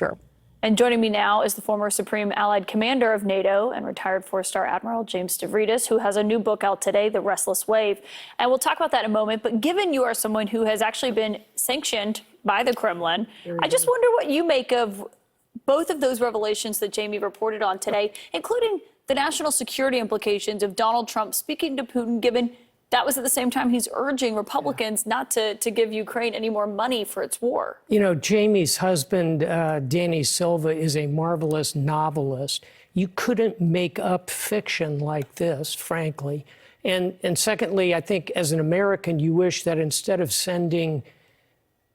future. And joining me now is the former Supreme Allied Commander of NATO and retired four-star Admiral James Stavridis, who has a new book out today, The Restless Wave. And we'll talk about that in a moment. But given you are someone who has actually been sanctioned by the Kremlin, I just wonder what you make of both of those revelations that Jamie reported on today, including the national security implications of Donald Trump speaking to Putin, given that was at the same time he's urging Republicans not to give Ukraine any more money for its war. You know, Jamie's husband, Danny Silva, is a marvelous novelist. You couldn't make up fiction like this, frankly. And secondly, I think as an American, you wish that instead of sending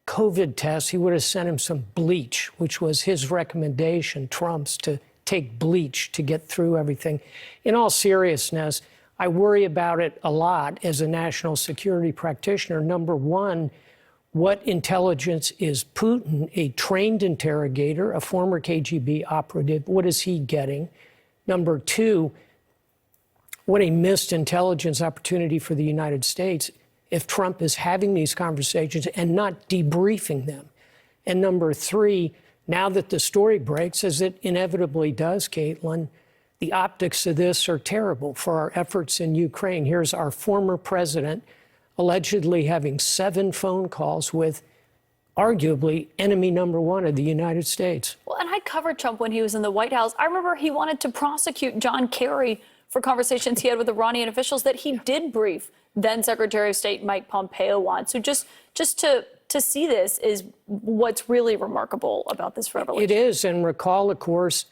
COVID tests, he would have sent him some bleach, which was his recommendation, Trump's, to take bleach to get through everything. In all seriousness, I worry about it a lot as a national security practitioner. Number one, what intelligence is Putin, a trained interrogator, a former KGB operative? What is he getting? Number two, what a missed intelligence opportunity for the United States if Trump is having these conversations and not debriefing them. And number three, now that the story breaks, as it inevitably does, Kaitlan, the optics of this are terrible for our efforts in Ukraine. Here's our former president allegedly having 7 phone calls with arguably enemy number one of the United States. Well, and I covered Trump when he was in the White House. I remember he wanted to prosecute John Kerry for conversations he had with Iranian officials that he did brief then Secretary of State Mike Pompeo on. So just to see this is what's really remarkable about this revelation. It is, and recall, of course,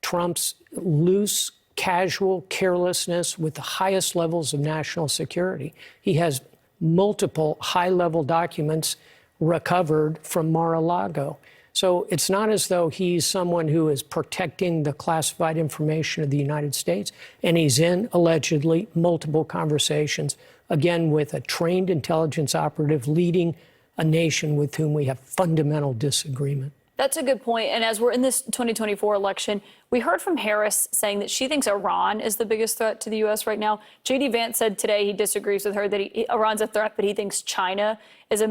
Trump's loose, casual carelessness with the highest levels of national security. He has multiple high-level documents recovered from Mar-a-Lago. So it's not as though he's someone who is protecting the classified information of the United States, and he's in, allegedly, multiple conversations, again, with a trained intelligence operative leading a nation with whom we have fundamental disagreement. That's a good point. And as we're in this 2024 election, we heard from Harris saying that she thinks Iran is the biggest threat to the U.S. right now. J.D. Vance said today he disagrees with her that Iran's a threat, but he thinks China is a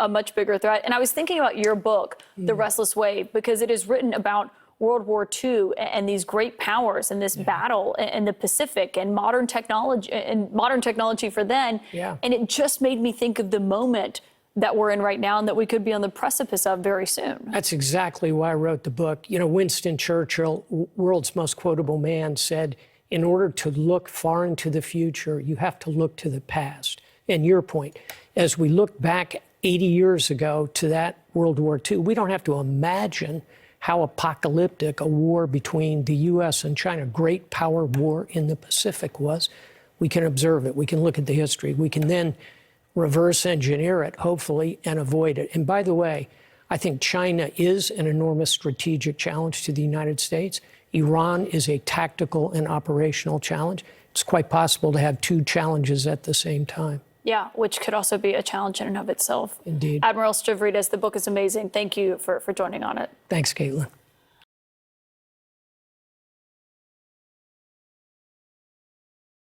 much bigger threat. And I was thinking about your book, The Restless Wave, because it is written about World War II and these great powers and this battle in the Pacific and modern technology for then. And it just made me think of the moment that we're in right now and that we could be on the precipice of very soon. That's exactly why I wrote the book. You know, Winston Churchill, world's most quotable man, said, in order to look far into the future, you have to look to the past. And your point, as we look back 80 years ago to that World War II, we don't have to imagine how apocalyptic a war between the U.S. and China, great power war in the Pacific was. We can observe it. We can look at the history. We can then reverse engineer it, hopefully, and avoid it. And by the way, I think China is an enormous strategic challenge to the United States. Iran is a tactical and operational challenge. It's quite possible to have 2 challenges at the same time. Yeah, which could also be a challenge in and of itself. Indeed. Admiral Stavridis, the book is amazing. Thank you for joining on it. Thanks, Kaitlan.